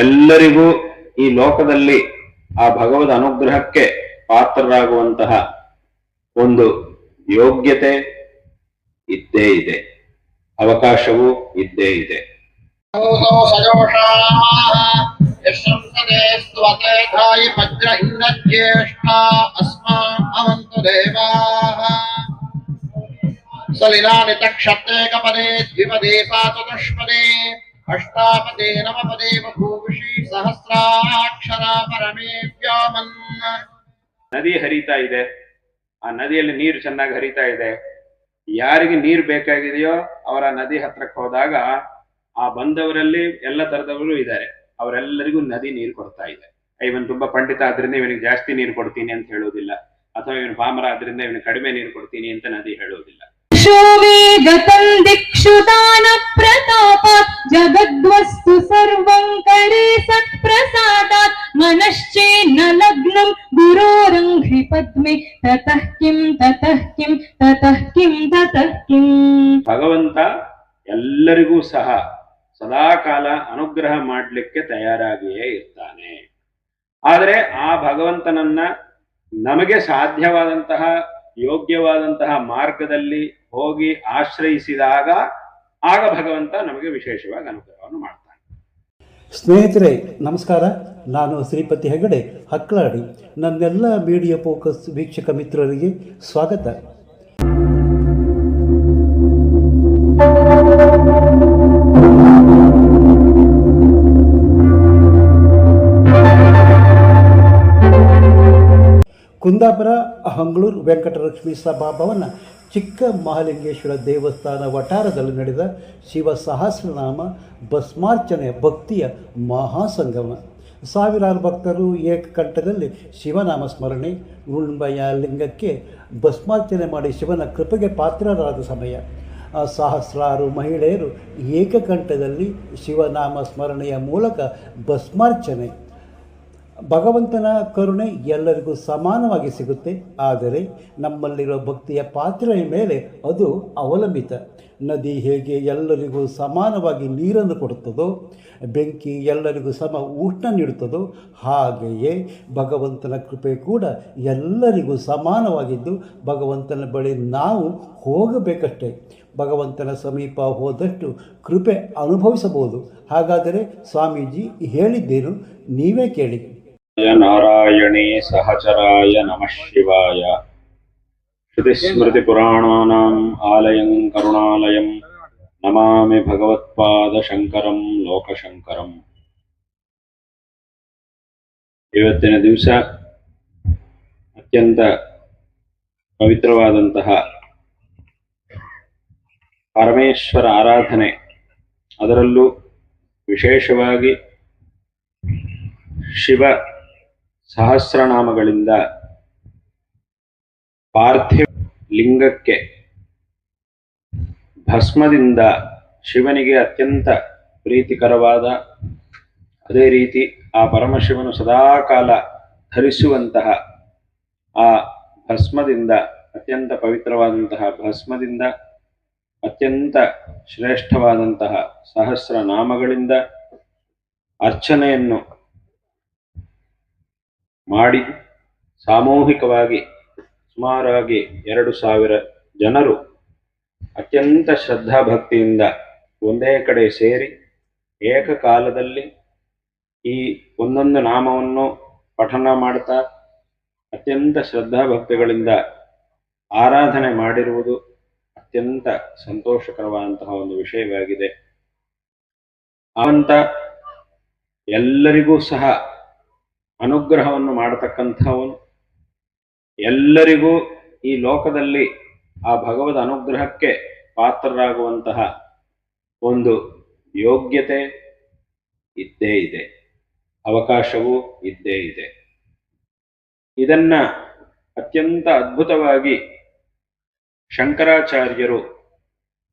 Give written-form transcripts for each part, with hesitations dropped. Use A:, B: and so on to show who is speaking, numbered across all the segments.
A: ಎಲ್ಲರಿಗೂ ಈ ಲೋಕದಲ್ಲಿ ಆ ಭಗವದ್ ಅನುಗ್ರಹಕ್ಕೆ ಪಾತ್ರರಾಗುವಂತಹ ಒಂದು ಯೋಗ್ಯತೆ ಇದ್ದೇ ಇದೆ, ಅವಕಾಶವೂ ಇದ್ದೇ ಇದೆ.
B: ಸಲಿಲಾನಿ ತಕ್ಷತೆ ಕಪದೇ ದ್ವಿಪದೇ ಸಾಚತುಷ್ಪದೇ ಅಷ್ಟಾಪದೇ ನವಪದೇ ಬಭೂಷಿ ಸಹಸ್ರಾಕ್ಷರ ಪರಮೇ ವ್ಯೋಮನ್.
A: ನದಿ ಹರಿತಾ ಇದೆ, ಆ ನದಿಯಲ್ಲಿ ನೀರು ಚೆನ್ನಾಗಿ ಹರಿತಾ ಇದೆ. ಯಾರಿಗೆ ನೀರು ಬೇಕಾಗಿದೆಯೋ ಅವರ ನದಿ ಹತ್ರಕ್ಕೆ ಹೋದಾಗ ಆ ಬಂದವರಲ್ಲಿ ಎಲ್ಲ ತರದವರು ಇದ್ದಾರೆ, ಅವರೆಲ್ಲರಿಗೂ ನದಿ ನೀರು ಕೊಡ್ತಾ ಇದೆ. ಇವನು ತುಂಬಾ ಪಂಡಿತ ಆದ್ರಿಂದ ಇವನಿಗೆ ಜಾಸ್ತಿ ನೀರು ಕೊಡ್ತೀನಿ ಅಂತ ಹೇಳೋದಿಲ್ಲ, ಅಥವಾ ಇವನು ಪಾಮರ ಆದ್ರಿಂದ ಇವನಿಗೆ ಕಡಿಮೆ ನೀರು ಕೊಡ್ತೀನಿ ಅಂತ ನದಿ ಹೇಳೋದಿಲ್ಲ.
C: ಗತಂ ದಿಕ್ಷು ದಾನ ಪ್ರತಾಪಾತ್ ಜಗದ್ವಸ್ತು ಸರ್ವಂ ಕಡೆ ಸತ್ಪ್ರಸಾದಾತ್ ಮನಶ್ಚೇನ್ನ ಲಗ್ನಂ ಗುರೋರಂಘ್ರಿ ಪದ್ಮೆ ತತಃ ಕಿಂ ತತಃ ಕಿಂ ತತಃ ಕಿಂ ತತಃ ಕಿಂ.
A: ಭಗವಂತ ಎಲ್ಲರಿಗೂ ಸಹ ಸದಾಕಾಲ ಅನುಗ್ರಹ ಮಾಡಲಿಕ್ಕೆ ತಯಾರಾಗಿಯೇ ಇರ್ತಾನೆ. ಆದರೆ ಆ ಭಗವಂತನನ್ನ ನಮಗೆ ಸಾಧ್ಯವಾದಂತಹ ಯೋಗ್ಯವಾದಂತಹ ಮಾರ್ಗದಲ್ಲಿ ಹೋಗಿ ಆಶ್ರಯಿಸಿದಾಗ ಆಗ ಭಗವಂತ ನಮಗೆ ವಿಶೇಷವಾಗಿ ಅನುಗ್ರಹವನ್ನು ಮಾಡ್ತಾನೆ.
D: ಸ್ನೇಹಿತರೆ ನಮಸ್ಕಾರ, ನಾನು ಶ್ರೀಪತಿ ಹೆಗಡೆ ಹಕ್ಲಾಡಿ. ನನ್ನೆಲ್ಲ ಮೀಡಿಯಾ ಫೋಕಸ್ ವೀಕ್ಷಕ ಮಿತ್ರರಿಗೆ ಸ್ವಾಗತ. ಕುಂದಾಪುರ ಹಂಗಳೂರು ವೆಂಕಟಲಕ್ಷ್ಮಿ ಸಭಾಭವನ ಚಿಕ್ಕ ಮಹಾಲಿಂಗೇಶ್ವರ ದೇವಸ್ಥಾನ ವಠಾರದಲ್ಲಿ ನಡೆದ ಶಿವ ಸಹಸ್ರನಾಮ ಭಸ್ಮಾರ್ಚನೆಯ ಭಕ್ತಿಯ ಮಹಾಸಂಗಮ. ಸಾವಿರಾರು ಭಕ್ತರು ಏಕಕಂಠದಲ್ಲಿ ಶಿವನಾಮ ಸ್ಮರಣೆ, ಉಳ್ಬಯ ಲಿಂಗಕ್ಕೆ ಭಸ್ಮಾರ್ಚನೆ ಮಾಡಿ ಶಿವನ ಕೃಪೆಗೆ ಪಾತ್ರರಾದ ಸಮಯ. ಸಹಸ್ರಾರು ಮಹಿಳೆಯರು ಏಕಕಂಠದಲ್ಲಿ ಶಿವನಾಮ ಸ್ಮರಣೆಯ ಮೂಲಕ ಭಸ್ಮಾರ್ಚನೆ. ಭಗವಂತನ ಕರುಣೆ ಎಲ್ಲರಿಗೂ ಸಮಾನವಾಗಿ ಸಿಗುತ್ತೆ, ಆದರೆ ನಮ್ಮಲ್ಲಿರೋ ಭಕ್ತಿಯ ಪಾತ್ರೆಯ ಮೇಲೆ ಅದು ಅವಲಂಬಿತ. ನದಿ ಹೇಗೆ ಎಲ್ಲರಿಗೂ ಸಮಾನವಾಗಿ ನೀರನ್ನು ಕೊಡುತ್ತದೋ, ಬೆಂಕಿ ಎಲ್ಲರಿಗೂ ಸಮ ಉಷ್ಣ ನೀಡುತ್ತದೋ, ಹಾಗೆಯೇ ಭಗವಂತನ ಕೃಪೆ ಕೂಡ ಎಲ್ಲರಿಗೂ ಸಮಾನವಾಗಿದ್ದು ಭಗವಂತನ ಬಳಿ ನಾವು ಹೋಗಬೇಕಷ್ಟೇ. ಭಗವಂತನ ಸಮೀಪ ಹೋದಷ್ಟು ಕೃಪೆ ಅನುಭವಿಸಬಹುದು. ಹಾಗಾದರೆ ಸ್ವಾಮೀಜಿ ಹೇಳಿದ್ದೇನು, ನೀವೇ ಕೇಳಿ.
A: ನಾರಾಯಣೇ ಸಹಚರಾಯ ನಮಃ ಶಿವಾಯ. ಶ್ರುತಿಸ್ಮೃತಿ ಪುರಾಣಾನಾಂ ಆಲಯಂ ಕರುಣಾಲಯಂ ನಮಾಮಿ ಭಗವತ್ಪಾದ ಶಂಕರಂ ಲೋಕಶಂಕರಂ. ಇವತ್ತಿನ ದಿವಸ ಅತ್ಯಂತ ಪವಿತ್ರವಾದಂತಹ ಪರಮೇಶ್ವರ ಆರಾಧನೆ, ಅದರಲ್ಲೂ ವಿಶೇಷವಾಗಿ ಶಿವ ಸಹಸ್ರನಾಮಗಳಿಂದ ಪಾರ್ಥಿವ ಲಿಂಗಕ್ಕೆ ಭಸ್ಮದಿಂದ ಶಿವನಿಗೆ ಅತ್ಯಂತ ಪ್ರೀತಿಕರವಾದ, ಅದೇ ರೀತಿ ಆ ಪರಮಶಿವನು ಸದಾಕಾಲ ಧರಿಸುವಂತಹ ಆ ಭಸ್ಮದಿಂದ, ಅತ್ಯಂತ ಪವಿತ್ರವಾದಂತಹ ಭಸ್ಮದಿಂದ ಅತ್ಯಂತ ಶ್ರೇಷ್ಠವಾದಂತಹ ಸಹಸ್ರನಾಮಗಳಿಂದ ಅರ್ಚನೆಯನ್ನು ಮಾಡಿ ಸಾಮೂಹಿಕವಾಗಿ ಸುಮಾರಾಗಿ 2000 ಜನರು ಅತ್ಯಂತ ಶ್ರದ್ಧಾಭಕ್ತಿಯಿಂದ ಒಂದೇ ಕಡೆ ಸೇರಿ ಏಕಕಾಲದಲ್ಲಿ ಈ ಒಂದೊಂದು ನಾಮವನ್ನು ಪಠನ ಮಾಡ್ತಾ ಅತ್ಯಂತ ಶ್ರದ್ಧಾಭಕ್ತಿಗಳಿಂದ ಆರಾಧನೆ ಮಾಡಿರುವುದು ಅತ್ಯಂತ ಸಂತೋಷಕರವಾದಂತಹ ಒಂದು ವಿಷಯವಾಗಿದೆ. ಅವಂತ ಎಲ್ಲರಿಗೂ ಸಹ ಅನುಗ್ರಹವನ್ನು ಮಾಡತಕ್ಕಂಥವನು, ಎಲ್ಲರಿಗೂ ಈ ಲೋಕದಲ್ಲಿ ಆ ಭಗವದ್ ಅನುಗ್ರಹಕ್ಕೆ ಪಾತ್ರರಾಗುವಂತಹ ಒಂದು ಯೋಗ್ಯತೆ ಇದ್ದೇ ಇದೆ, ಅವಕಾಶವೂ ಇದ್ದೇ ಇದೆ. ಇದನ್ನ ಅತ್ಯಂತ ಅದ್ಭುತವಾಗಿ ಶಂಕರಾಚಾರ್ಯರು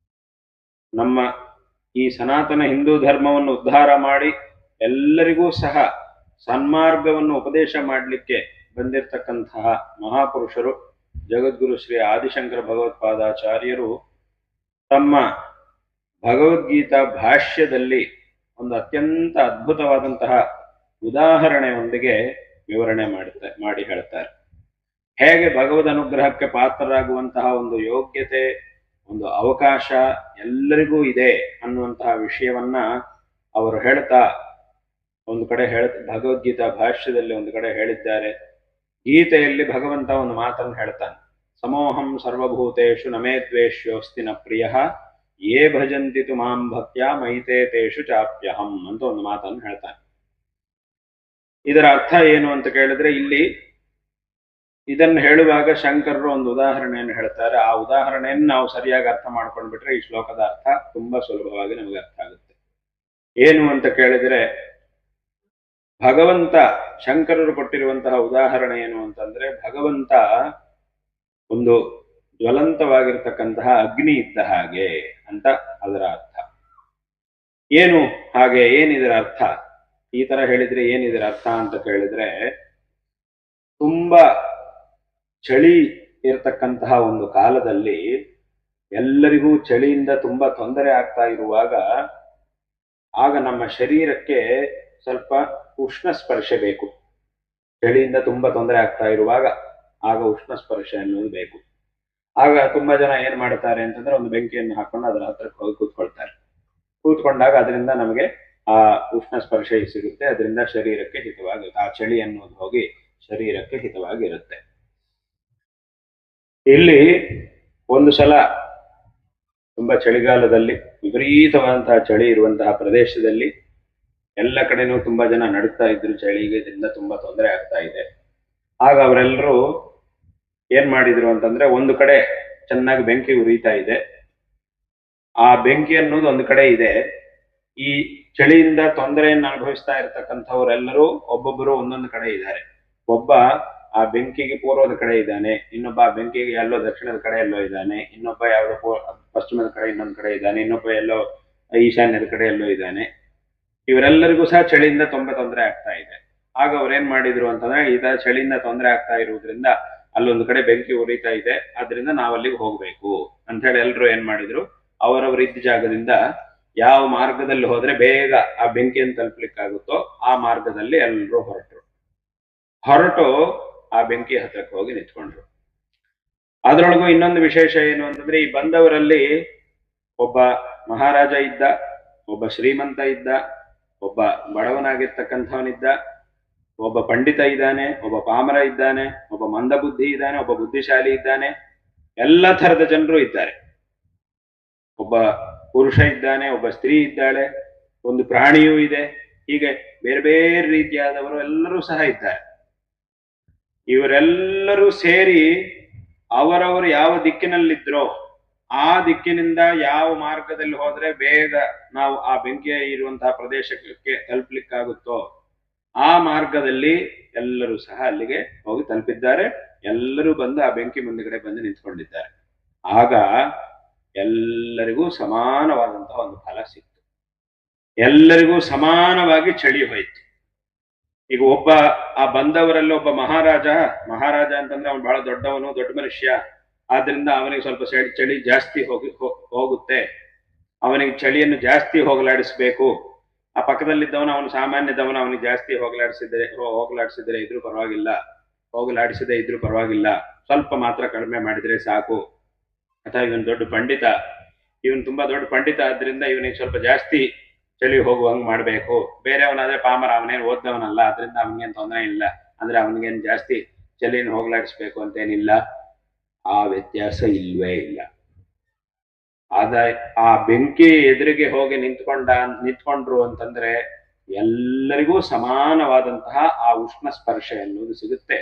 A: ನಮ್ಮ ಈ ಸನಾತನ ಹಿಂದೂ ಧರ್ಮವನ್ನು ಉದ್ಧಾರ ಮಾಡಿ ಎಲ್ಲರಿಗೂ ಸಹ ಸನ್ಮಾರ್ಗವನ್ನು ಉಪದೇಶ ಮಾಡಲಿಕ್ಕೆ ಬಂದಿರತಕ್ಕಂತಹ ಮಹಾಪುರುಷರು ಜಗದ್ಗುರು ಶ್ರೀ ಆದಿಶಂಕರ ಭಗವತ್ಪಾದಾಚಾರ್ಯರು ತಮ್ಮ ಭಗವದ್ಗೀತಾ ಭಾಷ್ಯದಲ್ಲಿ ಒಂದು ಅತ್ಯಂತ ಅದ್ಭುತವಾದಂತಹ ಉದಾಹರಣೆಯೊಂದಿಗೆ ವಿವರಣೆ ಮಾಡಿ ಹೇಳ್ತಾರೆ. ಹೇಗೆ ಭಗವದ್ ಅನುಗ್ರಹಕ್ಕೆ ಪಾತ್ರರಾಗುವಂತಹ ಒಂದು ಯೋಗ್ಯತೆ, ಒಂದು ಅವಕಾಶ ಎಲ್ಲರಿಗೂ ಇದೆ ಅನ್ನುವಂತಹ ವಿಷಯವನ್ನ ಅವರು ಹೇಳ್ತಾ ಒಂದು ಕಡೆ ಭಗವದ್ಗೀತಾ ಭಾಷ್ಯದಲ್ಲಿ ಒಂದು ಕಡೆ ಹೇಳಿದ್ದಾರೆ. ಗೀತೆಯಲ್ಲಿ ಭಗವಂತ ಒಂದು ಮಾತನ್ನು ಹೇಳ್ತಾನೆ, ಸಮೋಹಂ ಸರ್ವಭೂತೇಷು ನಮೇ ದ್ವೇಷ್ಯೋಸ್ತಿ ನ ಪ್ರಿಯ ಯೇ ಭಜಂತಿ ತು ಮಾಂ ಭಕ್ತ್ಯಾ ಮೈತೆ ತೇಷು ಚಾಪ್ಯಹಂ ಅಂತ ಒಂದು ಮಾತನ್ನು ಹೇಳ್ತಾನೆ. ಇದರ ಅರ್ಥ ಏನು ಅಂತ ಕೇಳಿದ್ರೆ, ಇಲ್ಲಿ ಇದನ್ನು ಹೇಳುವಾಗ ಶಂಕರರು ಒಂದು ಉದಾಹರಣೆಯನ್ನು ಹೇಳ್ತಾರೆ. ಆ ಉದಾಹರಣೆಯನ್ನು ನಾವು ಸರಿಯಾಗಿ ಅರ್ಥ ಮಾಡ್ಕೊಂಡ್ಬಿಟ್ರೆ ಈ ಶ್ಲೋಕದ ಅರ್ಥ ತುಂಬಾ ಸುಲಭವಾಗಿ ನಮಗೆ ಅರ್ಥ ಆಗುತ್ತೆ. ಏನು ಅಂತ ಕೇಳಿದ್ರೆ, ಭಗವಂತ, ಶಂಕರರು ಕೊಟ್ಟಿರುವಂತಹ ಉದಾಹರಣೆ ಏನು ಅಂತಂದ್ರೆ, ಭಗವಂತ ಒಂದು ಜ್ವಲಂತವಾಗಿರ್ತಕ್ಕಂತಹ ಅಗ್ನಿ ಇದ್ದ ಹಾಗೆ ಅಂತ ಅದರ ಅರ್ಥ. ಏನು ಹಾಗೆ, ಏನಿದರ ಅರ್ಥ? ಈ ತರ ಹೇಳಿದ್ರೆ ಏನಿದರ ಅರ್ಥ ಅಂತ ಕೇಳಿದ್ರೆ, ತುಂಬಾ ಚಳಿ ಇರತಕ್ಕಂತಹ ಒಂದು ಕಾಲದಲ್ಲಿ ಎಲ್ಲರಿಗೂ ಚಳಿಯಿಂದ ತುಂಬಾ ತೊಂದರೆ ಆಗ್ತಾ ಇರುವಾಗ ಆಗ ನಮ್ಮ ಶರೀರಕ್ಕೆ ಸ್ವಲ್ಪ ಉಷ್ಣ ಸ್ಪರ್ಶ ಬೇಕು. ಚಳಿಯಿಂದ ತುಂಬಾ ತೊಂದರೆ ಆಗ್ತಾ ಇರುವಾಗ ಆಗ ಉಷ್ಣ ಸ್ಪರ್ಶ ಅನ್ನೋದು ಬೇಕು. ಆಗ ತುಂಬಾ ಜನ ಏನ್ ಮಾಡ್ತಾರೆ ಅಂತಂದ್ರೆ, ಒಂದು ಬೆಂಕಿಯನ್ನು ಹಾಕೊಂಡು ಅದರ ಹತ್ರಕ್ಕೆ ಹೋಗಿ ಕೂತ್ಕೊಳ್ತಾರೆ. ಕೂತ್ಕೊಂಡಾಗ ಅದರಿಂದ ನಮಗೆ ಆ ಉಷ್ಣ ಸ್ಪರ್ಶ ಸಿಗುತ್ತೆ. ಅದರಿಂದ ಶರೀರಕ್ಕೆ ಹಿತವಾಗಿರುತ್ತೆ. ಆ ಚಳಿ ಅನ್ನೋದು ಹೋಗಿ ಶರೀರಕ್ಕೆ ಹಿತವಾಗಿರುತ್ತೆ. ಇಲ್ಲಿ ಒಂದು ಸಲ ತುಂಬಾ ಚಳಿಗಾಲದಲ್ಲಿ ವಿಪರೀತವಾದಂತಹ ಚಳಿ ಇರುವಂತಹ ಪ್ರದೇಶದಲ್ಲಿ ಎಲ್ಲ ಕಡೆನೂ ತುಂಬಾ ಜನ ನಡುತ್ತಾ ಇದ್ರು. ಚಳಿಗೆ ಇದರಿಂದ ತುಂಬಾ ತೊಂದರೆ ಆಗ್ತಾ ಇದೆ. ಆಗ ಅವರೆಲ್ಲರೂ ಏನ್ ಮಾಡಿದ್ರು ಅಂತಂದ್ರೆ, ಒಂದು ಕಡೆ ಚೆನ್ನಾಗಿ ಬೆಂಕಿ ಉರಿತಾ ಇದೆ. ಆ ಬೆಂಕಿ ಅನ್ನೋದು ಒಂದು ಕಡೆ ಇದೆ. ಈ ಚಳಿಯಿಂದ ತೊಂದರೆಯನ್ನು ಅನುಭವಿಸ್ತಾ ಇರತಕ್ಕಂಥವರೆಲ್ಲರೂ ಒಬ್ಬೊಬ್ಬರು ಒಂದೊಂದು ಕಡೆ ಇದ್ದಾರೆ. ಒಬ್ಬ ಆ ಬೆಂಕಿಗೆ ಪೂರ್ವದ ಕಡೆ ಇದ್ದಾನೆ, ಇನ್ನೊಬ್ಬ ಆ ಬೆಂಕಿಗೆ ಎಲ್ಲೋ ದಕ್ಷಿಣದ ಕಡೆ ಎಲ್ಲೋ ಇದ್ದಾನೆ, ಇನ್ನೊಬ್ಬ ಯಾವುದೋ ಪಶ್ಚಿಮದ ಕಡೆ ಇನ್ನೊಂದು ಕಡೆ ಇದ್ದಾನೆ, ಇನ್ನೊಬ್ಬ ಎಲ್ಲೋ ಈಶಾನ್ಯದ ಕಡೆ ಎಲ್ಲೋ ಇದ್ದಾನೆ. ಇವರೆಲ್ಲರಿಗೂ ಸಹ ಚಳಿಯಿಂದ ತುಂಬಾ ತೊಂದರೆ ಆಗ್ತಾ ಇದೆ. ಆಗ ಅವ್ರೇನ್ ಮಾಡಿದ್ರು ಅಂತಂದ್ರೆ, ಈ ತರ ಚಳಿಯಿಂದ ತೊಂದರೆ ಆಗ್ತಾ ಇರುವುದರಿಂದ ಅಲ್ಲೊಂದು ಕಡೆ ಬೆಂಕಿ ಉರಿತಾ ಇದೆ, ಆದ್ರಿಂದ ನಾವಲ್ಲಿಗೆ ಹೋಗ್ಬೇಕು ಅಂತ ಹೇಳಿ ಎಲ್ಲರೂ ಏನ್ ಮಾಡಿದ್ರು, ಅವರವರಿದ್ದ ಜಾಗದಿಂದ ಯಾವ ಮಾರ್ಗದಲ್ಲಿ ಹೋದ್ರೆ ಬೇಗ ಆ ಬೆಂಕಿಯನ್ನು ತಲುಪಲಿಕ್ಕಾಗುತ್ತೋ ಆ ಮಾರ್ಗದಲ್ಲಿ ಎಲ್ಲರೂ ಹೊರಟು ಆ ಬೆಂಕಿ ಹತ್ರಕ್ಕೆ ಹೋಗಿ ನಿಂತ್ಕೊಂಡ್ರು. ಅದರೊಳಗೂ ಇನ್ನೊಂದು ವಿಶೇಷ ಏನು ಅಂತಂದ್ರೆ, ಈ ಬಂದವರಲ್ಲಿ ಒಬ್ಬ ಮಹಾರಾಜ ಇದ್ದ, ಒಬ್ಬ ಶ್ರೀಮಂತ ಇದ್ದ, ಒಬ್ಬ ಬಡವನಾಗಿರ್ತಕ್ಕಂಥವನಿದ್ದ, ಒಬ್ಬ ಪಂಡಿತ ಇದ್ದಾನೆ, ಒಬ್ಬ ಪಾಮರ ಇದ್ದಾನೆ, ಒಬ್ಬ ಮಂದಬುದ್ಧಿ ಇದ್ದಾನೆ, ಒಬ್ಬ ಬುದ್ಧಿಶಾಲಿ ಇದ್ದಾನೆ. ಎಲ್ಲ ತರದ ಜನರು ಇದ್ದಾರೆ. ಒಬ್ಬ ಪುರುಷ ಇದ್ದಾನೆ, ಒಬ್ಬ ಸ್ತ್ರೀ ಇದ್ದಾಳೆ, ಒಂದು ಪ್ರಾಣಿಯೂ ಇದೆ. ಹೀಗೆ ಬೇರೆ ಬೇರೆ ರೀತಿಯಾದವರು ಎಲ್ಲರೂ ಸಹ ಇದ್ದಾರೆ. ಇವರೆಲ್ಲರೂ ಸೇರಿ ಅವರವರು ಯಾವ ದಿಕ್ಕಿನಲ್ಲಿದ್ರೋ ಆ ದಿಕ್ಕಿನಿಂದ ಯಾವ ಮಾರ್ಗದಲ್ಲಿ ಹೋದ್ರೆ ಬೇಗ ನಾವು ಆ ಬೆಂಕಿಯ ಇರುವಂತಹ ಪ್ರದೇಶಕ್ಕೆ ತಲುಪಲಿಕ್ಕಾಗುತ್ತೋ ಆ ಮಾರ್ಗದಲ್ಲಿ ಎಲ್ಲರೂ ಸಹ ಅಲ್ಲಿಗೆ ಹೋಗಿ ತಲುಪಿದ್ದಾರೆ. ಎಲ್ಲರೂ ಬಂದು ಆ ಬೆಂಕಿ ಮುಂದಗಡೆ ಬಂದು ನಿಂತ್ಕೊಂಡಿದ್ದಾರೆ. ಆಗ ಎಲ್ಲರಿಗೂ ಸಮಾನವಾದಂತಹ ಒಂದು ಫಲ ಸಿಕ್ತು. ಎಲ್ಲರಿಗೂ ಸಮಾನವಾಗಿ ಚಳಿ ಹೋಯ್ತು. ಈಗ ಒಬ್ಬ ಆ ಬಂದವರಲ್ಲಿ ಒಬ್ಬ ಮಹಾರಾಜ ಅಂತಂದ್ರೆ ಅವನು ಬಹಳ ದೊಡ್ಡವನು, ದೊಡ್ಡ ಮನುಷ್ಯ. ಆದ್ರಿಂದ ಅವನಿಗೆ ಸ್ವಲ್ಪ ಚಳಿ ಜಾಸ್ತಿ ಹೋಗುತ್ತೆ. ಅವನಿಗೆ ಚಳಿಯನ್ನು ಜಾಸ್ತಿ ಹೋಗಲಾಡಿಸ್ಬೇಕು. ಆ ಪಕ್ಕದಲ್ಲಿದ್ದವನು ಅವನು ಸಾಮಾನ್ಯದವನು, ಅವನಿಗೆ ಜಾಸ್ತಿ ಹೋಗಲಾಡಿಸಿದ್ರೆ ಇದ್ರೂ ಪರವಾಗಿಲ್ಲ, ಹೋಗಲಾಡಿಸದೇ ಇದ್ರೂ ಪರವಾಗಿಲ್ಲ, ಸ್ವಲ್ಪ ಮಾತ್ರ ಕಡಿಮೆ ಮಾಡಿದ್ರೆ ಸಾಕು. ಅಥವಾ ಇವನು ದೊಡ್ಡ ಪಂಡಿತ, ಇವನು ತುಂಬಾ ದೊಡ್ಡ ಪಂಡಿತ, ಆದ್ರಿಂದ ಇವನಿಗೆ ಸ್ವಲ್ಪ ಜಾಸ್ತಿ ಚಳಿ ಹೋಗುವಂಗ್ ಮಾಡ್ಬೇಕು. ಬೇರೆಯವನಾದ್ರೆ ಪಾಮರ, ಅವನೇನು ಓದ್ದವನಲ್ಲ, ಆದ್ರಿಂದ ಅವನಿಗೇನು ತೊಂದರೆ ಇಲ್ಲ, ಅಂದ್ರೆ ಅವನಿಗೇನು ಜಾಸ್ತಿ ಚಳಿಯನ್ನು ಹೋಗಲಾಡಿಸ್ಬೇಕು ಅಂತೇನಿಲ್ಲ. ಆ ವ್ಯತ್ಯಾಸ ಇಲ್ವೇ ಇಲ್ಲ. ಆ ಬೆಂಕಿ ಎದುರಿಗೆ ಹೋಗಿ ನಿಂತ್ಕೊಂಡ್ರು ಅಂತಂದ್ರೆ ಎಲ್ಲರಿಗೂ ಸಮಾನವಾದಂತಹ ಆ ಉಷ್ಣ ಸ್ಪರ್ಶ ಎನ್ನುವುದು ಸಿಗುತ್ತೆ.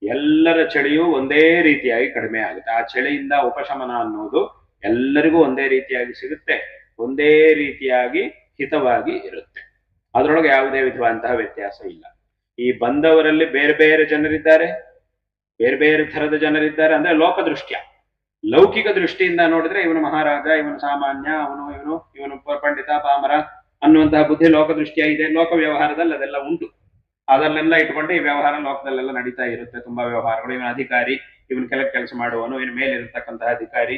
A: ಎಲ್ಲರ ಚಳಿಯೂ ಒಂದೇ ರೀತಿಯಾಗಿ ಕಡಿಮೆ ಆಗುತ್ತೆ. ಆ ಚಳಿಯಿಂದ ಉಪಶಮನ ಅನ್ನೋದು ಎಲ್ಲರಿಗೂ ಒಂದೇ ರೀತಿಯಾಗಿ ಸಿಗುತ್ತೆ, ಒಂದೇ ರೀತಿಯಾಗಿ ಹಿತವಾಗಿ ಇರುತ್ತೆ. ಅದರೊಳಗೆ ಯಾವುದೇ ವಿಧವಾದಂತಹ ವ್ಯತ್ಯಾಸ ಇಲ್ಲ. ಈ ಬಂದವರಲ್ಲಿ ಬೇರೆ ಬೇರೆ ಜನರಿದ್ದಾರೆ, ಬೇರೆ ಬೇರೆ ಥರದ ಜನರಿದ್ದಾರೆ. ಅಂದ್ರೆ ಲೋಕದೃಷ್ಟ್ಯ, ಲೌಕಿಕ ದೃಷ್ಟಿಯಿಂದ ನೋಡಿದ್ರೆ ಇವನು ಮಹಾರಾಜ, ಇವನು ಸಾಮಾನ್ಯ, ಇವನು ಪಂಡಿತ, ಪಾಮರ ಅನ್ನುವಂತಹ ಬುದ್ಧಿ ಲೋಕದೃಷ್ಟಿಯ ಇದೆ. ಲೋಕ ವ್ಯವಹಾರದಲ್ಲಿ ಅದೆಲ್ಲ ಉಂಟು. ಅದನ್ನೆಲ್ಲ ಇಟ್ಕೊಂಡು ಈ ವ್ಯವಹಾರ ಲೋಕದಲ್ಲೆಲ್ಲ ನಡೀತಾ ಇರುತ್ತೆ. ತುಂಬಾ ವ್ಯವಹಾರಗಳು. ಇವನು ಅಧಿಕಾರಿ, ಇವನು ಕೆಲಸ ಮಾಡುವನು, ಇವನ ಮೇಲಿರತಕ್ಕಂತಹ ಅಧಿಕಾರಿ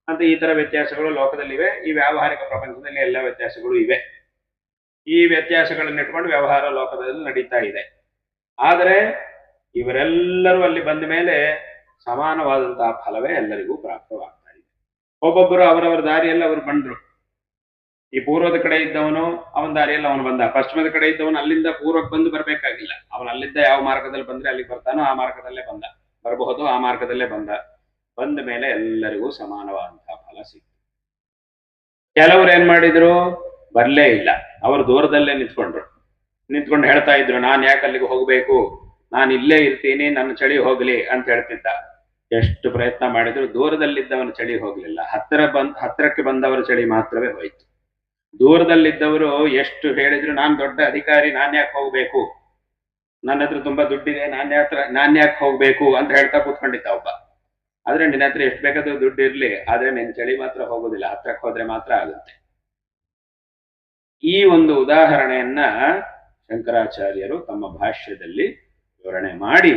A: ಅಂತ ಈ ತರ ವ್ಯತ್ಯಾಸಗಳು ಲೋಕದಲ್ಲಿವೆ. ಈ ವ್ಯಾವಹಾರಿಕ ಪ್ರಪಂಚದಲ್ಲಿ ಎಲ್ಲ ವ್ಯತ್ಯಾಸಗಳು ಇವೆ. ಈ ವ್ಯತ್ಯಾಸಗಳನ್ನು ಇಟ್ಕೊಂಡು ವ್ಯವಹಾರ ಲೋಕದಲ್ಲಿ ನಡೀತಾ ಇದೆ. ಆದರೆ ಇವರೆಲ್ಲರೂ ಅಲ್ಲಿ ಬಂದ ಮೇಲೆ ಸಮಾನವಾದಂತಹ ಫಲವೇ ಎಲ್ಲರಿಗೂ ಪ್ರಾಪ್ತವಾಗ್ತಾ ಇದೆ. ಒಬ್ಬೊಬ್ಬರು ಅವರವರ ದಾರಿಯಲ್ಲಿ ಅವರು ಬಂದ್ರು. ಈ ಪೂರ್ವದ ಕಡೆ ಇದ್ದವನು ಅವನ ದಾರಿಯಲ್ಲಿ ಅವನು ಬಂದ, ಪಶ್ಚಿಮದ ಕಡೆ ಇದ್ದವನು ಅಲ್ಲಿಂದ ಪೂರ್ವಕ್ಕೆ ಬಂದು ಬರ್ಬೇಕಾಗಿಲ್ಲ, ಅವನು ಅಲ್ಲಿದ್ದ ಯಾವ ಮಾರ್ಗದಲ್ಲಿ ಬಂದ್ರೆ ಅಲ್ಲಿಗೆ ಬರ್ತಾನೋ ಆ ಮಾರ್ಗದಲ್ಲೇ ಬಂದ, ಬರಬಹುದು ಆ ಮಾರ್ಗದಲ್ಲೇ ಬಂದ ಮೇಲೆ ಎಲ್ಲರಿಗೂ ಸಮಾನವಾದಂತಹ ಫಲ ಸಿಕ್ತು. ಕೆಲವರು ಏನ್ ಮಾಡಿದ್ರು, ಬರ್ಲೇ ಇಲ್ಲ, ಅವರು ದೂರದಲ್ಲೇ ನಿಂತ್ಕೊಂಡು ಹೇಳ್ತಾ ಇದ್ರು, ನಾನ್ ಯಾಕೆ ಅಲ್ಲಿಗೆ ಹೋಗ್ಬೇಕು, ನಾನು ಇಲ್ಲೇ ಇರ್ತೀನಿ, ನನ್ನ ಚಳಿ ಹೋಗ್ಲಿ ಅಂತ ಹೇಳ್ತಿದ್ದ. ಎಷ್ಟು ಪ್ರಯತ್ನ ಮಾಡಿದ್ರು ದೂರದಲ್ಲಿದ್ದವನ ಚಳಿ ಹೋಗ್ಲಿಲ್ಲ, ಹತ್ತಿರಕ್ಕೆ ಬಂದವರ ಚಳಿ ಮಾತ್ರವೇ ಹೋಯ್ತು. ದೂರದಲ್ಲಿದ್ದವರು ಎಷ್ಟು ಹೇಳಿದ್ರು, ನಾನ್ ದೊಡ್ಡ ಅಧಿಕಾರಿ, ನಾನ್ ಯಾಕೆ ಹೋಗ್ಬೇಕು, ನನ್ನ ಹತ್ರ ತುಂಬಾ ದುಡ್ಡಿದೆ, ನಾನ್ ಯಾಕೆ ಹೋಗ್ಬೇಕು ಅಂತ ಹೇಳ್ತಾ ಕೂತ್ಕೊಂಡಿದ್ದ ಒಬ್ಬ. ಆದ್ರೆ ನಿನ್ನ ಹತ್ರ ಎಷ್ಟು ಬೇಕಾದ್ರೂ ದುಡ್ಡು ಇರ್ಲಿ, ಆದ್ರೆ ನಿನ್ ಚಳಿ ಮಾತ್ರ ಹೋಗೋದಿಲ್ಲ, ಹತ್ರಕ್ಕೆ ಹೋದ್ರೆ ಮಾತ್ರ ಆಗುತ್ತೆ. ಈ ಒಂದು ಉದಾಹರಣೆಯನ್ನ ಶಂಕರಾಚಾರ್ಯರು ತಮ್ಮ ಭಾಷ್ಯದಲ್ಲಿ ವಿವರಣೆ ಮಾಡಿ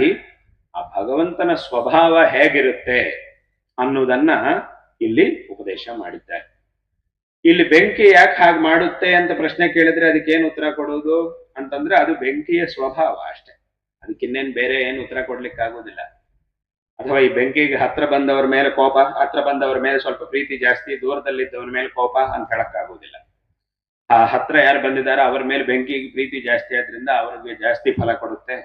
A: ಆ ಭಗವಂತನ ಸ್ವಭಾವ ಹೇಗಿರುತ್ತೆ ಅನ್ನೋದನ್ನ ಇಲ್ಲಿ ಉಪದೇಶ ಮಾಡಿದ್ದಾರೆ. ಇಲ್ಲಿ ಬೆಂಕಿ ಯಾಕೆ ಹಾಗೆ ಮಾಡುತ್ತೆ ಅಂತ ಪ್ರಶ್ನೆ ಕೇಳಿದ್ರೆ ಅದಕ್ಕೇನು ಉತ್ತರ ಕೊಡುವುದು ಅಂತಂದ್ರೆ, ಅದು ಬೆಂಕಿಯ ಸ್ವಭಾವ ಅಷ್ಟೇ, ಅದಕ್ಕಿನ್ನೇನು ಬೇರೆ ಏನು ಉತ್ತರ ಕೊಡ್ಲಿಕ್ಕೆ ಆಗೋದಿಲ್ಲ. ಅಥವಾ ಈ ಬೆಂಕಿಗೆ ಹತ್ರ ಬಂದವರ ಮೇಲೆ ಕೋಪ, ಹತ್ರ ಬಂದವರ ಮೇಲೆ ಸ್ವಲ್ಪ ಪ್ರೀತಿ ಜಾಸ್ತಿ, ದೂರದಲ್ಲಿದ್ದವರ ಮೇಲೆ ಕೋಪ ಅಂತ ಹೇಳಕ್ಕಾಗೋದಿಲ್ಲ. ಆ ಹತ್ರ ಯಾರು ಬಂದಿದ್ದಾರೋ ಅವ್ರ ಮೇಲೆ ಬೆಂಕಿಗೆ ಪ್ರೀತಿ ಜಾಸ್ತಿ ಆದ್ರಿಂದ ಅವ್ರಿಗೆ ಜಾಸ್ತಿ ಫಲ ಕೊಡುತ್ತೆ,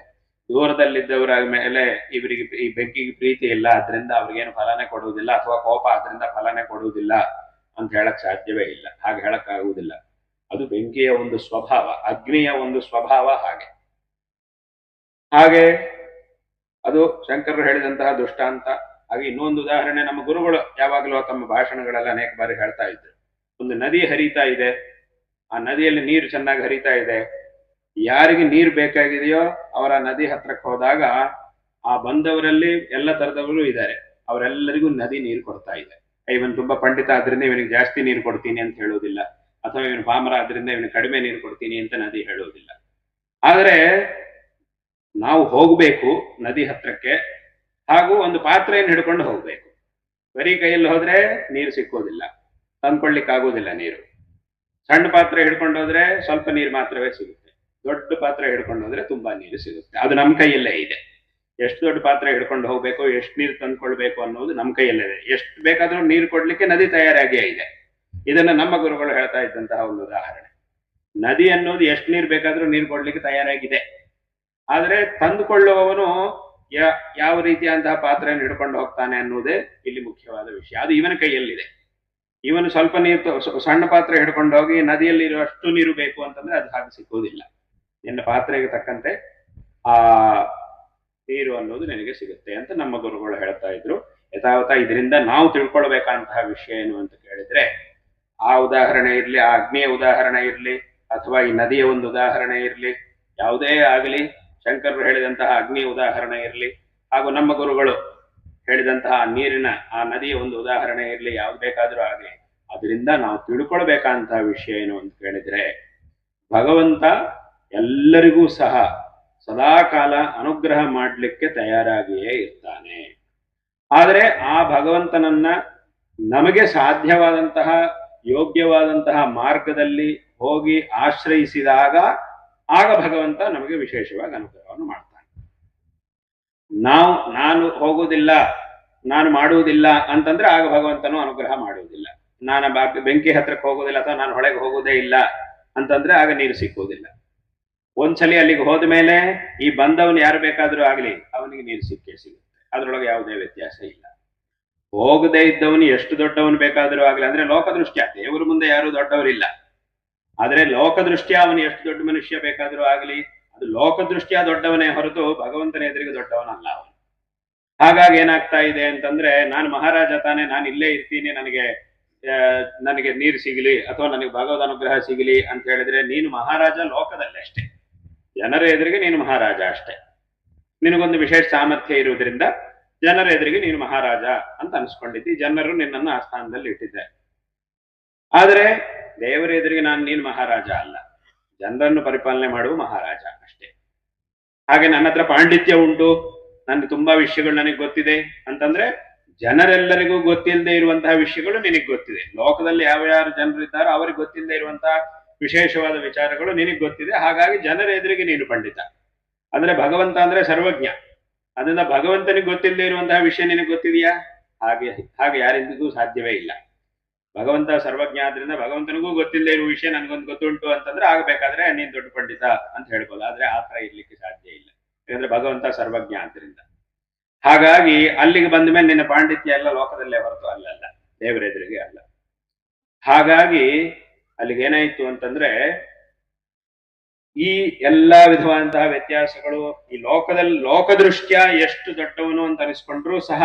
A: ದೂರದಲ್ಲಿದ್ದವರ ಮೇಲೆ ಇವರಿಗೆ ಈ ಬೆಂಕಿಗೆ ಪ್ರೀತಿ ಇಲ್ಲ ಆದ್ರಿಂದ ಅವ್ರಿಗೇನು ಫಲನೇ ಕೊಡುವುದಿಲ್ಲ, ಅಥವಾ ಕೋಪ ಆದ್ರಿಂದ ಫಲನೇ ಕೊಡುವುದಿಲ್ಲ ಅಂತ ಹೇಳಕ್ ಸಾಧ್ಯವೇ ಇಲ್ಲ, ಹಾಗೆ ಹೇಳಕ್ಕಾಗುವುದಿಲ್ಲ. ಅದು ಬೆಂಕಿಯ ಒಂದು ಸ್ವಭಾವ, ಅಗ್ನಿಯ ಒಂದು ಸ್ವಭಾವ ಹಾಗೆ ಅದು ಶಂಕರರು ಹೇಳಿದಂತಹ ದೃಷ್ಟಾಂತ. ಹಾಗೆ ಇನ್ನೊಂದು ಉದಾಹರಣೆ ನಮ್ಮ ಗುರುಗಳು ಯಾವಾಗಲೂ ತಮ್ಮ ಭಾಷಣಗಳೆಲ್ಲ ಅನೇಕ ಬಾರಿ ಹೇಳ್ತಾ ಇದ್ರು. ಒಂದು ನದಿ ಹರಿತಾ ಇದೆ, ಆ ನದಿಯಲ್ಲಿ ನೀರು ಚೆನ್ನಾಗಿ ಹರಿತಾ ಇದೆ, ಯಾರಿಗೆ ನೀರು ಬೇಕಾಗಿದೆಯೋ ಅವರ ನದಿ ಹತ್ರಕ್ಕೆ ಹೋದಾಗ ಆ ಬಂದವರಲ್ಲಿ ಎಲ್ಲ ತರದವರು ಇದ್ದಾರೆ, ಅವರೆಲ್ಲರಿಗೂ ನದಿ ನೀರು ಕೊಡ್ತಾ ಇದೆ. ಇವನು ತುಂಬಾ ಪಂಡಿತ ಆದ್ರಿಂದ ಇವನಿಗೆ ಜಾಸ್ತಿ ನೀರು ಕೊಡ್ತೀನಿ ಅಂತ ಹೇಳೋದಿಲ್ಲ, ಅಥವಾ ಇವನು ಪಾಮರ ಆದ್ರಿಂದ ಇವನಿಗೆ ಕಡಿಮೆ ನೀರು ಕೊಡ್ತೀನಿ ಅಂತ ನದಿ ಹೇಳೋದಿಲ್ಲ. ಆದರೆ ನಾವು ಹೋಗ್ಬೇಕು ನದಿ ಹತ್ರಕ್ಕೆ, ಹಾಗೂ ಒಂದು ಪಾತ್ರೆಯನ್ನು ಹಿಡ್ಕೊಂಡು ಹೋಗ್ಬೇಕು. ಬರೀ ಕೈಯಲ್ಲಿ ಹೋದ್ರೆ ನೀರು ಸಿಕ್ಕೋದಿಲ್ಲ, ತಂದ್ಕೊಳ್ಲಿಕ್ಕಾಗೋದಿಲ್ಲ ನೀರು. ಸಣ್ಣ ಪಾತ್ರೆ ಹಿಡ್ಕೊಂಡು ಹೋದ್ರೆ ಸ್ವಲ್ಪ ನೀರು ಮಾತ್ರವೇ ಸಿಗುತ್ತೆ, ದೊಡ್ಡ ಪಾತ್ರೆ ಹಿಡ್ಕೊಂಡು ಹೋದ್ರೆ ತುಂಬಾ ನೀರು ಸಿಗುತ್ತೆ. ಅದು ನಮ್ಮ ಕೈಯಲ್ಲೇ ಇದೆ. ಎಷ್ಟು ದೊಡ್ಡ ಪಾತ್ರೆ ಹಿಡ್ಕೊಂಡು ಹೋಗ್ಬೇಕು, ಎಷ್ಟು ನೀರು ತಂದ್ಕೊಳ್ಬೇಕು ಅನ್ನೋದು ನಮ್ಮ ಕೈಯಲ್ಲೇ ಇದೆ. ಎಷ್ಟು ಬೇಕಾದ್ರೂ ನೀರು ಕೊಡ್ಲಿಕ್ಕೆ ನದಿ ತಯಾರಾಗಿಯೇ ಇದೆ. ಇದನ್ನ ನಮ್ಮ ಗುರುಗಳು ಹೇಳ್ತಾ ಇದ್ದಂತಹ ಒಂದು ಉದಾಹರಣೆ. ನದಿ ಅನ್ನೋದು ಎಷ್ಟು ನೀರು ಬೇಕಾದ್ರೂ ನೀರು ಕೊಡ್ಲಿಕ್ಕೆ ತಯಾರಾಗಿದೆ, ಆದ್ರೆ ತಂದುಕೊಳ್ಳುವವನು ಯಾವ ರೀತಿಯಂತಹ ಪಾತ್ರೆಯನ್ನು ಹಿಡ್ಕೊಂಡು ಹೋಗ್ತಾನೆ ಅನ್ನೋದೇ ಇಲ್ಲಿ ಮುಖ್ಯವಾದ ವಿಷಯ. ಅದು ಇವನ ಕೈಯಲ್ಲಿದೆ. ಇವನು ಸ್ವಲ್ಪ ನೀರು ಸಣ್ಣ ಪಾತ್ರೆ ಹಿಡ್ಕೊಂಡು ಹೋಗಿ ನದಿಯಲ್ಲಿ ಇರುವಷ್ಟು ನೀರು ಬೇಕು ಅಂತಂದ್ರೆ ಅದು ಹಾಗೆ ಸಿಗೋದಿಲ್ಲ. ನಿನ್ನ ಪಾತ್ರೆಗೆ ತಕ್ಕಂತೆ ಆ ನೀರು ಅನ್ನೋದು ನಿನಗೆ ಸಿಗುತ್ತೆ ಅಂತ ನಮ್ಮ ಗುರುಗಳು ಹೇಳ್ತಾ ಇದ್ರು. ಯಥಾವತ ಇದರಿಂದ ನಾವು ತಿಳ್ಕೊಳ್ಬೇಕಂತಹ ವಿಷಯ ಏನು ಅಂತ ಕೇಳಿದ್ರೆ, ಆ ಉದಾಹರಣೆ ಇರ್ಲಿ, ಆ ಅಗ್ನಿಯ ಉದಾಹರಣೆ ಇರ್ಲಿ, ಅಥವಾ ಈ ನದಿಯ ಒಂದು ಉದಾಹರಣೆ ಇರ್ಲಿ, ಯಾವುದೇ ಆಗಲಿ, ಶಂಕರರು ಹೇಳಿದಂತಹ ಅಗ್ನಿಯ ಉದಾಹರಣೆ ಇರಲಿ, ಹಾಗೂ ನಮ್ಮ ಗುರುಗಳು ಹೇಳಿದಂತಹ ನೀರಿನ ಆ ನದಿಯ ಒಂದು ಉದಾಹರಣೆ ಇರಲಿ, ಯಾವ್ದು ಬೇಕಾದ್ರೂ ಆಗಲಿ, ಅದರಿಂದ ನಾವು ತಿಳ್ಕೊಳ್ಬೇಕಂತಹ ವಿಷಯ ಏನು ಅಂತ ಕೇಳಿದ್ರೆ, ಭಗವಂತ ಎಲ್ಲರಿಗೂ ಸಹ ಸದಾಕಾಲ ಅನುಗ್ರಹ ಮಾಡಲಿಕ್ಕೆ ತಯಾರಾಗಿಯೇ ಇರ್ತಾನೆ. ಆದರೆ ಆ ಭಗವಂತನನ್ನ ನಮಗೆ ಸಾಧ್ಯವಾದಂತಹ ಯೋಗ್ಯವಾದಂತಹ ಮಾರ್ಗದಲ್ಲಿ ಹೋಗಿ ಆಶ್ರಯಿಸಿದಾಗ ಆಗ ಭಗವಂತ ನಮಗೆ ವಿಶೇಷವಾಗಿ ಅನುಗ್ರಹವನ್ನು ಮಾಡ್ತಾನೆ. ನಾನು ಹೋಗುವುದಿಲ್ಲ, ನಾನು ಮಾಡುವುದಿಲ್ಲ ಅಂತಂದ್ರೆ ಆಗ ಭಗವಂತನು ಅನುಗ್ರಹ ಮಾಡುವುದಿಲ್ಲ. ನಾನು ಬೆಂಕಿ ಹತ್ರಕ್ಕೆ ಹೋಗೋದಿಲ್ಲ ಅಥವಾ ನಾನು ಹೊಳೆಗೆ ಹೋಗೋದೇ ಇಲ್ಲ ಅಂತಂದ್ರೆ ಆಗ ನೀರು ಸಿಕ್ಕುವುದಿಲ್ಲ. ಒಂದ್ಸಲಿ ಅಲ್ಲಿಗೆ ಹೋದ ಮೇಲೆ ಈ ಬಂದವನು ಯಾರು ಬೇಕಾದ್ರೂ ಆಗ್ಲಿ ಅವನಿಗೆ ನೀರು ಸಿಕ್ಕೇ ಸಿಗುತ್ತೆ, ಅದ್ರೊಳಗೆ ಯಾವುದೇ ವ್ಯತ್ಯಾಸ ಇಲ್ಲ. ಹೋಗದೇ ಇದ್ದವನು ಎಷ್ಟು ದೊಡ್ಡವನು ಬೇಕಾದ್ರೂ ಆಗ್ಲಿ, ಅಂದ್ರೆ ಲೋಕದೃಷ್ಟ್ಯ, ದೇವರ ಮುಂದೆ ಯಾರು ದೊಡ್ಡವರಿಲ್ಲ, ಆದ್ರೆ ಲೋಕದೃಷ್ಟ್ಯ ಅವನು ಎಷ್ಟು ದೊಡ್ಡ ಮನುಷ್ಯ ಬೇಕಾದ್ರೂ ಆಗ್ಲಿ, ಅದು ಲೋಕದೃಷ್ಟ್ಯ ದೊಡ್ಡವನೇ ಹೊರತು ಭಗವಂತನ ಎದುರಿಗೆ ದೊಡ್ಡವನಲ್ಲ ಅವನು. ಹಾಗಾಗಿ ಏನಾಗ್ತಾ ಇದೆ ಅಂತಂದ್ರೆ, ನಾನು ಮಹಾರಾಜ ತಾನೆ, ನಾನು ಇಲ್ಲೇ ಇರ್ತೀನಿ, ನನಗೆ ನೀರು ಸಿಗಲಿ ಅಥವಾ ನನಗೆ ಭಗವದ್ ಅನುಗ್ರಹ ಸಿಗಲಿ ಅಂತ ಹೇಳಿದ್ರೆ ನೀನು ಮಹಾರಾಜ ಲೋಕದಲ್ಲಿ ಅಷ್ಟೇ, ಜನರ ಎದುರಿಗೆ ನೀನು ಮಹಾರಾಜ ಅಷ್ಟೇ. ನಿನಗೊಂದು ವಿಶೇಷ ಸಾಮರ್ಥ್ಯ ಇರುವುದರಿಂದ ಜನರ ಎದುರಿಗೆ ನೀನು ಮಹಾರಾಜ ಅಂತ ಅನ್ಸ್ಕೊಂಡಿದ್ದಿ, ಜನರು ನಿನ್ನನ್ನು ಆ ಸ್ಥಾನದಲ್ಲಿ ಇಟ್ಟಿದ್ದಾರೆ. ಆದರೆ ದೇವರ ಎದುರಿಗೆ ನೀನು ಮಹಾರಾಜ ಅಲ್ಲ, ಜನರನ್ನು ಪರಿಪಾಲನೆ ಮಾಡುವ ಮಹಾರಾಜ ಅಷ್ಟೇ. ಹಾಗೆ ನನ್ನ ಹತ್ರ ಪಾಂಡಿತ್ಯ ಉಂಟು, ನನ್ಗೆ ತುಂಬಾ ವಿಷಯಗಳು ನನಗೆ ಗೊತ್ತಿದೆ ಅಂತಂದ್ರೆ ಜನರೆಲ್ಲರಿಗೂ ಗೊತ್ತಿಲ್ಲದೆ ಇರುವಂತಹ ವಿಷಯಗಳು ನಿನಗೆ ಗೊತ್ತಿದೆ. ಲೋಕದಲ್ಲಿ ಯಾವ ಯಾರು ಜನರು ಇದ್ದಾರೋ ಅವರಿಗೆ ಗೊತ್ತಿಲ್ಲದೆ ಇರುವಂತಹ ವಿಶೇಷವಾದ ವಿಚಾರಗಳು ನಿನಗೆ ಗೊತ್ತಿದೆ, ಹಾಗಾಗಿ ಜನರ ಎದುರಿಗೆ ನೀನು ಪಂಡಿತ. ಅಂದ್ರೆ ಭಗವಂತ ಅಂದ್ರೆ ಸರ್ವಜ್ಞ, ಅದರಿಂದ ಭಗವಂತನಿಗೆ ಗೊತ್ತಿಲ್ಲದೆ ಇರುವಂತಹ ವಿಷಯ ನಿನಗೆ ಗೊತ್ತಿದೆಯಾ? ಹಾಗೆ ಯಾರಿಂದಿಗೂ ಸಾಧ್ಯವೇ ಇಲ್ಲ. ಭಗವಂತ ಸರ್ವಜ್ಞ ಆದ್ರಿಂದ ಭಗವಂತನಿಗೂ ಗೊತ್ತಿಲ್ಲದೆ ಇರುವ ವಿಷಯ ನನ್ಗೊಂದು ಗೊತ್ತುಂಟು ಅಂತಂದ್ರೆ ಆಗಬೇಕಾದ್ರೆ ನೀನ್ ದೊಡ್ಡ ಪಂಡಿತ ಅಂತ ಹೇಳ್ಬೋದು. ಆದ್ರೆ ಆ ತರ ಇರ್ಲಿಕ್ಕೆ ಸಾಧ್ಯ ಇಲ್ಲ, ಯಾಕಂದ್ರೆ ಭಗವಂತ ಸರ್ವಜ್ಞ ಆದ್ರಿಂದ. ಹಾಗಾಗಿ ಅಲ್ಲಿಗೆ ಬಂದ ಮೇಲೆ ನಿನ್ನ ಪಾಂಡಿತ್ಯ ಎಲ್ಲ ಲೋಕದಲ್ಲೇ ಹೊರತು ಅಲ್ಲಲ್ಲ, ದೇವರೆದುರಿಗೆ ಅಲ್ಲ. ಹಾಗಾಗಿ ಅಲ್ಲಿಗೆ ಏನಾಯ್ತು ಅಂತಂದ್ರೆ ಈ ಎಲ್ಲಾ ವಿಧವಾದಂತಹ ವ್ಯತ್ಯಾಸಗಳು ಈ ಲೋಕದೃಷ್ಟ್ಯ ಎಷ್ಟು ದೊಡ್ಡವನು ಅಂತ ಅನಿಸ್ಕೊಂಡ್ರೂ ಸಹ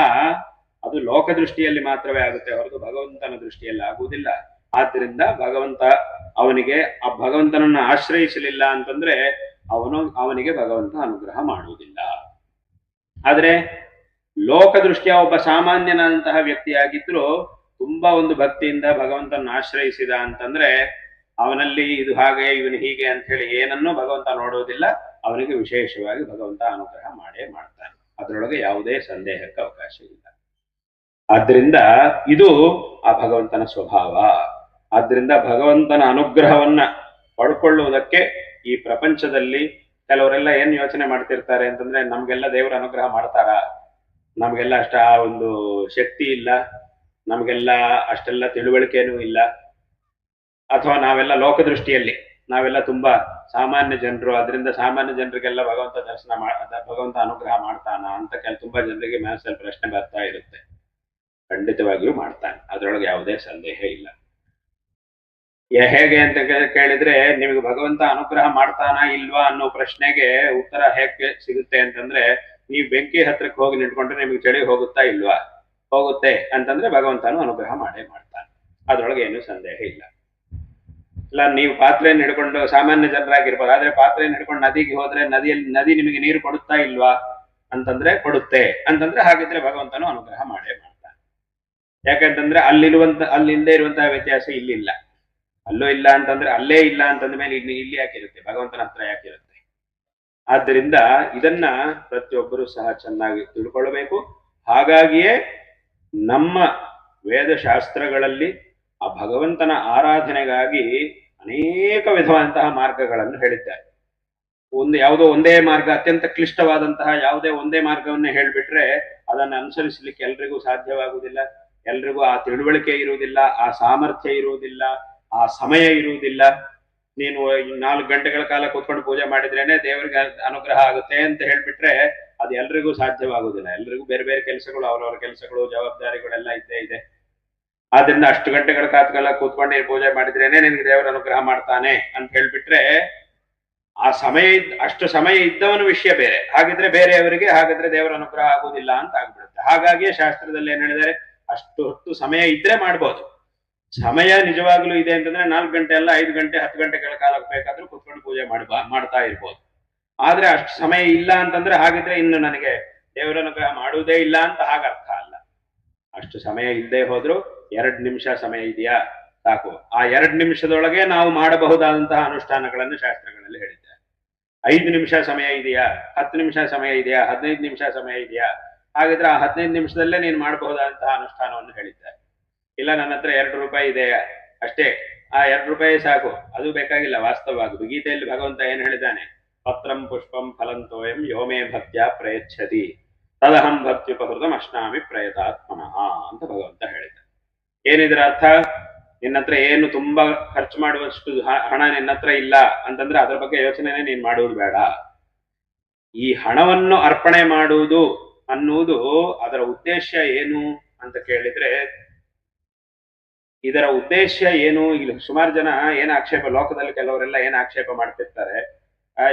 A: ಅದು ಲೋಕದೃಷ್ಟಿಯಲ್ಲಿ ಮಾತ್ರವೇ ಆಗುತ್ತೆ ಹೊರತು ಭಗವಂತನ ದೃಷ್ಟಿಯಲ್ಲಿ ಆಗುವುದಿಲ್ಲ. ಆದ್ದರಿಂದ ಅವನಿಗೆ ಆ ಭಗವಂತನನ್ನು ಆಶ್ರಯಿಸಲಿಲ್ಲ ಅಂತಂದ್ರೆ ಅವನಿಗೆ ಭಗವಂತ ಅನುಗ್ರಹ ಮಾಡುವುದಿಲ್ಲ. ಆದ್ರೆ ಲೋಕದೃಷ್ಟಿಯ ಒಬ್ಬ ಸಾಮಾನ್ಯನಾದಂತಹ ವ್ಯಕ್ತಿಯಾಗಿದ್ರು ತುಂಬಾ ಒಂದು ಭಕ್ತಿಯಿಂದ ಭಗವಂತನ ಆಶ್ರಯಿಸಿದ ಅಂತಂದ್ರೆ ಅವನಲ್ಲಿ ಇದು ಹಾಗೆ ಇವನು ಹೀಗೆ ಅಂತ ಹೇಳಿ ಏನನ್ನೂ ಭಗವಂತ ನೋಡುವುದಿಲ್ಲ. ಅವನಿಗೆ ವಿಶೇಷವಾಗಿ ಭಗವಂತ ಅನುಗ್ರಹ ಮಾಡೇ ಮಾಡ್ತಾನೆ, ಅದರೊಳಗೆ ಯಾವುದೇ ಸಂದೇಹಕ್ಕೆ ಅವಕಾಶ ಇಲ್ಲ. ಆದ್ರಿಂದ ಇದು ಆ ಭಗವಂತನ ಸ್ವಭಾವ. ಆದ್ರಿಂದ ಭಗವಂತನ ಅನುಗ್ರಹವನ್ನ ಪಡ್ಕೊಳ್ಳುವುದಕ್ಕೆ ಈ ಪ್ರಪಂಚದಲ್ಲಿ ಕೆಲವರೆಲ್ಲ ಏನ್ ಯೋಚನೆ ಮಾಡ್ತಿರ್ತಾರೆ ಅಂತಂದ್ರೆ, ನಮ್ಗೆಲ್ಲ ದೇವರ ಅನುಗ್ರಹ ಮಾಡ್ತಾರ, ನಮ್ಗೆಲ್ಲ ಅಷ್ಟ ಒಂದು ಶಕ್ತಿ ಇಲ್ಲ, ನಮ್ಗೆಲ್ಲ ಅಷ್ಟೆಲ್ಲ ತಿಳುವಳಿಕೆನೂ ಇಲ್ಲ, ಅಥವಾ ನಾವೆಲ್ಲ ಲೋಕದೃಷ್ಟಿಯಲ್ಲಿ ನಾವೆಲ್ಲ ತುಂಬಾ ಸಾಮಾನ್ಯ ಜನರು, ಅದರಿಂದ ಸಾಮಾನ್ಯ ಜನರಿಗೆಲ್ಲ ಭಗವಂತ ಅನುಗ್ರಹ ಮಾಡ್ತಾನ ಅಂತ ತುಂಬಾ ಜನರಿಗೆ ಮನಸ್ಸಲ್ಲಿ ಪ್ರಶ್ನೆ ಬರ್ತಾ ಇರುತ್ತೆ. ಖಂಡಿತವಾಗಿಯೂ ಮಾಡ್ತಾನೆ, ಅದರೊಳಗೆ ಯಾವುದೇ ಸಂದೇಹ ಇಲ್ಲ. ಹೇಗೆ ಅಂತ ಕೇಳಿದ್ರೆ, ನಿಮಗೆ ಭಗವಂತ ಅನುಗ್ರಹ ಮಾಡ್ತಾನ ಇಲ್ವಾ ಅನ್ನೋ ಪ್ರಶ್ನೆಗೆ ಉತ್ತರ ಹೇಗೆ ಸಿಗುತ್ತೆ ಅಂತಂದ್ರೆ, ನೀವು ಬೆಂಕಿ ಹತ್ರಕ್ಕೆ ಹೋಗಿ ನಿಂತ್ಕೊಂಡ್ರೆ ನಿಮಗೆ ಚಳಿ ಹೋಗುತ್ತಾ ಇಲ್ವಾ? ಹೋಗುತ್ತೆ ಅಂತಂದ್ರೆ ಭಗವಂತನು ಅನುಗ್ರಹ ಮಾಡೇ ಮಾಡ್ತಾನೆ, ಅದ್ರೊಳಗೆ ಏನು ಸಂದೇಹ ಇಲ್ಲ. ಇಲ್ಲ ನೀವು ಪಾತ್ರೆಯನ್ನು ಹಿಡ್ಕೊಂಡು ಸಾಮಾನ್ಯ ಜನರಾಗಿರ್ಬೋದು, ಆದ್ರೆ ಪಾತ್ರೆಯನ್ನು ಹಿಡ್ಕೊಂಡು ನದಿಗೆ ಹೋದ್ರೆ ನದಿ ನಿಮಗೆ ನೀರು ಕೊಡುತ್ತಾ ಇಲ್ವಾ ಅಂತಂದ್ರೆ ಕೊಡುತ್ತೆ ಅಂತಂದ್ರೆ ಹಾಗಿದ್ರೆ ಭಗವಂತನು ಅನುಗ್ರಹ ಮಾಡೇ ಮಾಡ್ತಾನೆ. ಯಾಕಂತಂದ್ರೆ ಅಲ್ಲಿಲ್ಲದೆ ಇರುವಂತಹ ವ್ಯತ್ಯಾಸ ಇಲ್ಲಿಲ್ಲ, ಅಲ್ಲೂ ಇಲ್ಲ ಅಂತಂದ್ರೆ ಅಲ್ಲೇ ಇಲ್ಲ ಅಂತಂದ ಮೇಲೆ ಇಲ್ಲಿ ಯಾಕಿರುತ್ತೆ, ಭಗವಂತನ ಹತ್ರ ಯಾಕಿರುತ್ತೆ? ಆದ್ದರಿಂದ ಇದನ್ನ ಪ್ರತಿಯೊಬ್ಬರು ಸಹ ಚೆನ್ನಾಗಿ ತಿಳ್ಕೊಳ್ಬೇಕು. ಹಾಗಾಗಿಯೇ ನಮ್ಮ ವೇದಶಾಸ್ತ್ರಗಳಲ್ಲಿ ಆ ಭಗವಂತನ ಆರಾಧನೆಗಾಗಿ ಅನೇಕ ವಿಧವಾದಂತಹ ಮಾರ್ಗಗಳನ್ನು ಹೇಳಿದ್ದಾರೆ. ಯಾವುದೋ ಒಂದೇ ಮಾರ್ಗ, ಅತ್ಯಂತ ಕ್ಲಿಷ್ಟವಾದಂತಹ ಯಾವುದೇ ಒಂದೇ ಮಾರ್ಗವನ್ನೇ ಹೇಳ್ಬಿಟ್ರೆ ಅದನ್ನು ಅನುಸರಿಸಲಿಕ್ಕೆ ಎಲ್ರಿಗೂ ಸಾಧ್ಯವಾಗುವುದಿಲ್ಲ, ಎಲ್ರಿಗೂ ಆ ತಿಳುವಳಿಕೆ ಇರುವುದಿಲ್ಲ, ಆ ಸಾಮರ್ಥ್ಯ ಇರುವುದಿಲ್ಲ, ಆ ಸಮಯ ಇರುವುದಿಲ್ಲ. ನೀನು 4 ಗಂಟೆಗಳ ಕಾಲ ಕೂತ್ಕೊಂಡು ಪೂಜೆ ಮಾಡಿದ್ರೇನೆ ದೇವರಿಗೆ ಅನುಗ್ರಹ ಆಗುತ್ತೆ ಅಂತ ಹೇಳ್ಬಿಟ್ರೆ ಅದು ಎಲ್ರಿಗೂ ಸಾಧ್ಯವಾಗುವುದಿಲ್ಲ. ಎಲ್ರಿಗೂ ಬೇರೆ ಬೇರೆ ಕೆಲಸಗಳು, ಅವರವರ ಕೆಲಸಗಳು, ಜವಾಬ್ದಾರಿಗಳೆಲ್ಲ ಇದ್ದೇ ಇದೆ. ಆದ್ರಿಂದ ಅಷ್ಟು ಗಂಟೆಗಳ ಕಾಲ ಕೂತ್ಕೊಂಡು ಪೂಜೆ ಮಾಡಿದ್ರೇನೆ ನಿನ್ಗೆ ದೇವರ ಅನುಗ್ರಹ ಮಾಡ್ತಾನೆ ಅಂತ ಹೇಳ್ಬಿಟ್ರೆ ಆ ಅಷ್ಟು ಸಮಯ ಇದ್ದವನ ವಿಷಯ ಬೇರೆ. ಹಾಗಿದ್ರೆ ಬೇರೆಯವರಿಗೆ ಹಾಗಾದ್ರೆ ದೇವರ ಅನುಗ್ರಹ ಆಗುವುದಿಲ್ಲ ಅಂತ ಆಗ್ಬಿಡುತ್ತೆ. ಹಾಗಾಗಿಯೇ ಶಾಸ್ತ್ರದಲ್ಲಿ ಏನ್ ಹೇಳಿದರೆ, ಅಷ್ಟು ಹೊತ್ತು ಸಮಯ ಇದ್ರೆ ಮಾಡ್ಬೋದು. ಸಮಯ ನಿಜವಾಗ್ಲೂ ಇದೆ ಅಂತಂದ್ರೆ 4 ಗಂಟೆ ಅಲ್ಲ, 5 ಗಂಟೆ 10 ಗಂಟೆಗಳ ಕಾಲ ಬೇಕಾದ್ರೂ ಕೂತ್ಕೊಂಡು ಪೂಜೆ ಮಾಡ್ತಾ ಇರ್ಬೋದು. ಆದ್ರೆ ಅಷ್ಟು ಸಮಯ ಇಲ್ಲ ಅಂತಂದ್ರೆ ಹಾಗಿದ್ರೆ ಇನ್ನು ನನಗೆ ದೇವರ ಅನುಗ್ರಹ ಮಾಡುವುದೇ ಇಲ್ಲ ಅಂತ ಹಾಗರ್ಥ ಅಲ್ಲ. ಅಷ್ಟು ಸಮಯ ಇಲ್ಲದೆ ಹೋದ್ರು 2 ನಿಮಿಷ ಸಮಯ ಇದೆಯಾ ಸಾಕು. ಆ 2 ನಿಮಿಷದೊಳಗೆ ನಾವು ಮಾಡಬಹುದಾದಂತಹ ಅನುಷ್ಠಾನಗಳನ್ನು ಶಾಸ್ತ್ರಗಳಲ್ಲಿ ಹೇಳಿದ್ದಾರೆ. 5 ನಿಮಿಷ ಸಮಯ ಇದೆಯಾ, 10 ನಿಮಿಷ ಸಮಯ ಇದೆಯಾ, 15 ನಿಮಿಷ ಸಮಯ ಇದೆಯಾ, ಹಾಗಿದ್ರೆ ಆ 15 ನಿಮಿಷದಲ್ಲೇ ನೀನು ಮಾಡಬಹುದಾದಂತಹ ಅನುಷ್ಠಾನವನ್ನು ಹೇಳಿದ್ದಾರೆ. ಇಲ್ಲ ನನ್ನ ಹತ್ರ 2 ರೂಪಾಯಿ ಇದೆ ಅಷ್ಟೇ, ಆ 2 ರೂಪಾಯಿ ಸಾಕು, ಅದು ಬೇಕಾಗಿಲ್ಲ. ವಾಸ್ತವವಾಗಿ ಗೀತೆಯಲ್ಲಿ ಭಗವಂತ ಏನ್ ಹೇಳಿದ್ದಾನೆ, ಪತ್ರಂ ಪುಷ್ಪಂ ಫಲಂತೋಯಂ ಯೋಮೇ ಭಕ್ತ್ಯ ಪ್ರಯಚ್ಛತಿ ತದಹಂ ಭಕ್ತ್ಯುಪಹೃತಂ ಅಶ್ನಾಮಿ ಪ್ರಯತಾತ್ಮನಃ ಅಂತ ಭಗವಂತ ಹೇಳಿದ. ಏನಿದ್ರ ಅರ್ಥ? ನಿನ್ನ ಹತ್ರ ಏನು ತುಂಬಾ ಖರ್ಚು ಮಾಡುವಷ್ಟು ಹಣ ನಿನ್ನ ಹತ್ರ ಇಲ್ಲ ಅಂತಂದ್ರೆ ಅದ್ರ ಬಗ್ಗೆ ಯೋಚನೆನೇ ನೀನ್ ಮಾಡುವುದು ಬೇಡ. ಈ ಹಣವನ್ನು ಅರ್ಪಣೆ ಮಾಡುವುದು ಅನ್ನುವುದು ಅದರ ಉದ್ದೇಶ ಏನು ಅಂತ ಕೇಳಿದ್ರೆ, ಇದರ ಉದ್ದೇಶ ಏನು? ಇಲ್ಲಿ ಸುಮಾರು ಜನ ಏನ್ ಆಕ್ಷೇಪ, ಲೋಕದಲ್ಲಿ ಕೆಲವರೆಲ್ಲ ಏನ್ ಆಕ್ಷೇಪ ಮಾಡ್ತಿರ್ತಾರೆ,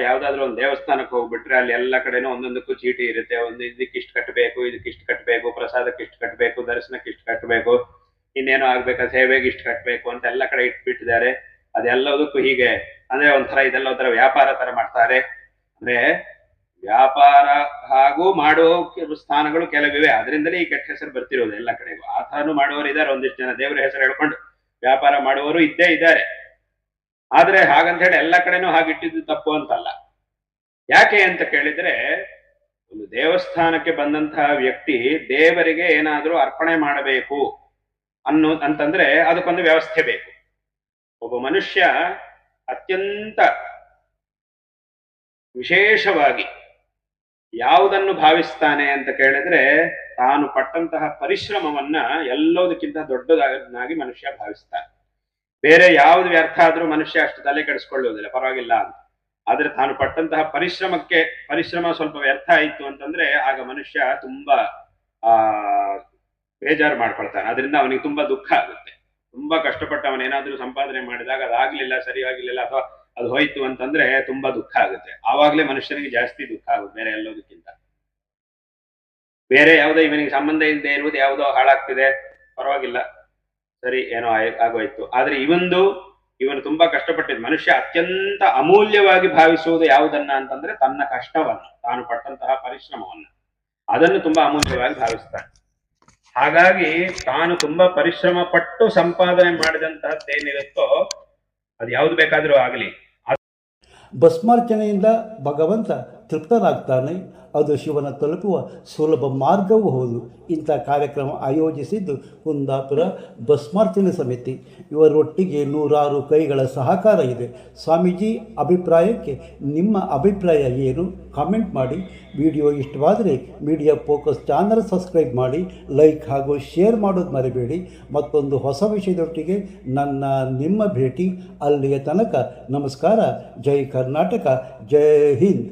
A: ಯಾವ್ದಾದ್ರು ಒಂದು ದೇವಸ್ಥಾನಕ್ಕೆ ಹೋಗ್ಬಿಟ್ರೆ ಅಲ್ಲಿ ಎಲ್ಲ ಕಡೆನೂ ಒಂದೊಂದಕ್ಕೂ ಚೀಟಿ ಇರುತ್ತೆ. ಇದಕ್ಕಿಷ್ಟು ಕಟ್ಟಬೇಕು, ಇದಕ್ಕಿಷ್ಟು ಕಟ್ಟಬೇಕು, ಪ್ರಸಾದಕ್ಕೆ ಇಷ್ಟು ಕಟ್ಟಬೇಕು, ದರ್ಶನಕ್ಕೆ ಇಷ್ಟು ಕಟ್ಟಬೇಕು, ಇನ್ನೇನೋ ಆಗ್ಬೇಕಾ ಸೇವೆಗೆ ಇಷ್ಟು ಕಟ್ಟಬೇಕು ಅಂತ ಎಲ್ಲ ಕಡೆ ಇಟ್ಬಿಟ್ಟಿದ್ದಾರೆ. ಅದೆಲ್ಲದಕ್ಕೂ ಹೀಗೆ ಅಂದ್ರೆ ಒಂಥರ ಇದೆಲ್ಲ ಒಂಥರ ವ್ಯಾಪಾರ ತರ ಮಾಡ್ತಾರೆ. ಅಂದ್ರೆ ವ್ಯಾಪಾರ ಹಾಗೂ ಮಾಡೋ ಸ್ಥಾನಗಳು ಕೆಲವಿವೆ, ಅದರಿಂದಲೇ ಈ ಕೆಟ್ಟ ಹೆಸರು ಬರ್ತಿರೋದು ಎಲ್ಲ ಕಡೆಗೂ. ಆ ಥರನೂ ಮಾಡುವವರು ಇದ್ದಾರೆ, ಒಂದಿಷ್ಟು ಜನ ದೇವರ ಹೆಸರು ಹೇಳ್ಕೊಂಡು ವ್ಯಾಪಾರ ಮಾಡುವವರು ಇದ್ದೇ ಇದ್ದಾರೆ. ಆದ್ರೆ ಹಾಗಂತ ಹೇಳಿ ಎಲ್ಲ ಕಡೆನೂ ಹಾಗಿಟ್ಟಿದ್ದು ತಪ್ಪು ಅಂತಲ್ಲ. ಯಾಕೆ ಅಂತ ಕೇಳಿದ್ರೆ, ಒಂದು ದೇವಸ್ಥಾನಕ್ಕೆ ಬಂದಂತಹ ವ್ಯಕ್ತಿ ದೇವರಿಗೆ ಏನಾದ್ರೂ ಅರ್ಪಣೆ ಮಾಡಬೇಕು ಅಂತಂದ್ರೆ ಅದಕ್ಕೊಂದು ವ್ಯವಸ್ಥೆ ಬೇಕು. ಒಬ್ಬ ಮನುಷ್ಯ ಅತ್ಯಂತ ವಿಶೇಷವಾಗಿ ಯಾವುದನ್ನು ಭಾವಿಸ್ತಾನೆ ಅಂತ ಕೇಳಿದ್ರೆ ತಾನು ಪಟ್ಟಂತಹ ಪರಿಶ್ರಮವನ್ನ ಎಲ್ಲದಕ್ಕಿಂತ ದೊಡ್ಡದಾಗಿ ಮನುಷ್ಯ ಭಾವಿಸ್ತಾನೆ. ಬೇರೆ ಯಾವ್ದು ವ್ಯರ್ಥ ಆದ್ರೂ ಮನುಷ್ಯ ಅಷ್ಟು ತಲೆ ಕೆಡಿಸ್ಕೊಳ್ಳುವುದಿಲ್ಲ, ಪರವಾಗಿಲ್ಲ ಅಂತ. ಆದ್ರೆ ತಾನು ಪಟ್ಟಂತಹ ಪರಿಶ್ರಮ ಸ್ವಲ್ಪ ವ್ಯರ್ಥ ಆಯಿತು ಅಂತಂದ್ರೆ ಆಗ ಮನುಷ್ಯ ತುಂಬಾ ಬೇಜಾರು ಮಾಡ್ಕೊಳ್ತಾನೆ. ಅದರಿಂದ ಅವನಿಗೆ ತುಂಬಾ ದುಃಖ ಆಗುತ್ತೆ. ತುಂಬಾ ಕಷ್ಟಪಟ್ಟು ಅವನೇನಾದ್ರೂ ಸಂಪಾದನೆ ಮಾಡಿದಾಗ ಅದಾಗ್ಲಿಲ್ಲ, ಸರಿಯಾಗಿರ್ಲಿಲ್ಲ, ಅಥವಾ ಅದು ಹೋಯ್ತು ಅಂತಂದ್ರೆ ತುಂಬಾ ದುಃಖ ಆಗುತ್ತೆ. ಆವಾಗ್ಲೇ ಮನುಷ್ಯನಿಗೆ ಜಾಸ್ತಿ ದುಃಖ ಆಗುತ್ತೆ ಬೇರೆ ಎಲ್ಲದಕ್ಕಿಂತ. ಬೇರೆ ಯಾವುದೋ ಇವನಿಗೆ ಸಂಬಂಧ ಇಲ್ಲದೆ ಇರುವುದು ಯಾವುದೋ ಹಾಳಾಗ್ತಿದೆ, ಪರವಾಗಿಲ್ಲ, ಸರಿ, ಏನೋ ಆಗೋಯ್ತು. ಆದ್ರೆ ಇವನು ತುಂಬಾ ಕಷ್ಟಪಟ್ಟಿದ್ದು. ಮನುಷ್ಯ ಅತ್ಯಂತ ಅಮೂಲ್ಯವಾಗಿ ಭಾವಿಸುವುದು ಯಾವುದನ್ನ ಅಂತಂದ್ರೆ ತನ್ನ ಕಷ್ಟವನ್ನು, ತಾನು ಪಟ್ಟಂತಹ ಪರಿಶ್ರಮವನ್ನು, ಅದನ್ನು ತುಂಬಾ ಅಮೂಲ್ಯವಾಗಿ ಭಾವಿಸ್ತಾನೆ. ಹಾಗಾಗಿ ತಾನು ತುಂಬಾ ಪರಿಶ್ರಮ ಪಟ್ಟು ಸಂಪಾದನೆ ಮಾಡಿದಂತಹದ್ದೇನಿರುತ್ತೋ ಅದು ಯಾವ್ದು ಬೇಕಾದ್ರೂ ಆಗಲಿ,
D: ಭಸ್ಮಾರ್ಚನೆಯಿಂದ ಭಗವಂತ ತೃಪ್ತನಾಗ್ತಾನೆ. ಅದು ಶಿವನ ತಲುಪುವ ಸುಲಭ ಮಾರ್ಗವೂ ಹೌದು. ಇಂಥ ಕಾರ್ಯಕ್ರಮ ಆಯೋಜಿಸಿದ್ದು ಕುಂದಾಪುರ ಭಸ್ಮಾರ್ಚನೆ ಸಮಿತಿ. ಇವರೊಟ್ಟಿಗೆ 100 ಕೈಗಳ ಸಹಕಾರ ಇದೆ. ಸ್ವಾಮೀಜಿ ಅಭಿಪ್ರಾಯಕ್ಕೆ ನಿಮ್ಮ ಅಭಿಪ್ರಾಯ ಏನು? ಕಾಮೆಂಟ್ ಮಾಡಿ. ವಿಡಿಯೋ ಇಷ್ಟವಾದರೆ ಮೀಡಿಯಾ ಫೋಕಸ್ ಚಾನಲ್ ಸಬ್ಸ್ಕ್ರೈಬ್ ಮಾಡಿ, ಲೈಕ್ ಹಾಗೂ ಶೇರ್ ಮಾಡೋದು ಮರಿಬೇಡಿ. ಮತ್ತೊಂದು ಹೊಸ ವಿಷಯದೊಟ್ಟಿಗೆ ನಿಮ್ಮ ಭೇಟಿ. ಅಲ್ಲಿಯ ತನಕ ನಮಸ್ಕಾರ. ಜೈ ಕರ್ನಾಟಕ, ಜೈ ಹಿಂದ್.